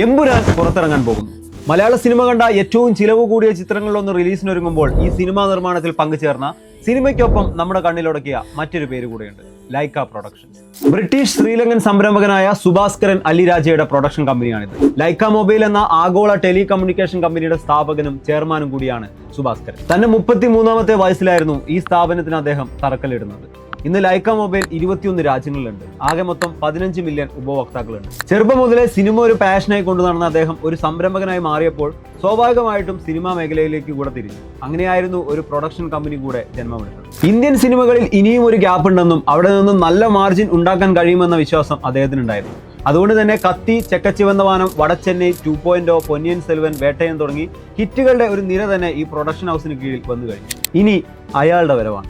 എമ്പുരാൻ പുറത്തിറങ്ങാൻ പോകുന്നു. മലയാള സിനിമ കണ്ട ഏറ്റവും ചിലവ് കൂടിയ ചിത്രങ്ങളിലൊന്ന് റിലീസിനൊരുങ്ങുമ്പോൾ ഈ സിനിമാ നിർമ്മാണത്തിൽ പങ്കുചേർന്ന സിനിമയ്ക്കൊപ്പം നമ്മുടെ കണ്ണിലൊടക്കിയ മറ്റൊരു പേര് കൂടെയുണ്ട്, ലൈക്ക പ്രൊഡക്ഷൻസ്. ബ്രിട്ടീഷ് ശ്രീലങ്കൻ സംരംഭകനായ സുഭാസ്കരൻ അലിരാജയുടെ പ്രൊഡക്ഷൻ കമ്പനിയാണിത്. ലൈക്ക മൊബൈൽ എന്ന ആഗോള ടെലികമ്മ്യൂണിക്കേഷൻ കമ്പനിയുടെ സ്ഥാപകനും ചെയർമാനും കൂടിയാണ് സുഭാസ്കരൻ. തന്റെ 33ാമത്തെ വയസ്സിലായിരുന്നു ഈ സ്ഥാപനത്തിന് അദ്ദേഹം തറക്കല്ലിടുന്നത്. ഇന്ന് ലൈക്ക മൊബൈൽ 21 രാജ്യങ്ങളിലുണ്ട്. ആകെ മൊത്തം 15 മില്യൺ ഉപഭോക്താക്കളുണ്ട്. ചെറുപ്പം മുതലേ സിനിമ ഒരു പാഷനായി കൊണ്ടു നടന്ന അദ്ദേഹം ഒരു സംരംഭകനായി മാറിയപ്പോൾ സ്വാഭാവികമായിട്ടും സിനിമാ മേഖലയിലേക്ക് കൂടെ തിരിഞ്ഞു. അങ്ങനെയായിരുന്നു ഒരു പ്രൊഡക്ഷൻ കമ്പനി കൂടെ ജന്മമെടുത്തത്. ഇന്ത്യൻ സിനിമകളിൽ ഇനിയും ഒരു ഗ്യാപ്പ് ഉണ്ടെന്നും അവിടെ നിന്നും നല്ല മാർജിൻ ഉണ്ടാക്കാൻ കഴിയുമെന്ന വിശ്വാസം അദ്ദേഹത്തിനുണ്ടായിരുന്നു. അതുകൊണ്ട് തന്നെ കത്തി, ചെക്കച്ചിവന്ന വാനം, വടച്ചെന്നൈ, 2.0, പൊന്നിയിൻ സെൽവൻ, വേട്ടയൻ തുടങ്ങി ഹിറ്റുകളുടെ ഒരു നിര തന്നെ ഈ പ്രൊഡക്ഷൻ ഹൗസിന് കീഴിൽ വന്നു കഴിഞ്ഞു. ഇനി അയാളുടെ വരവാണ്.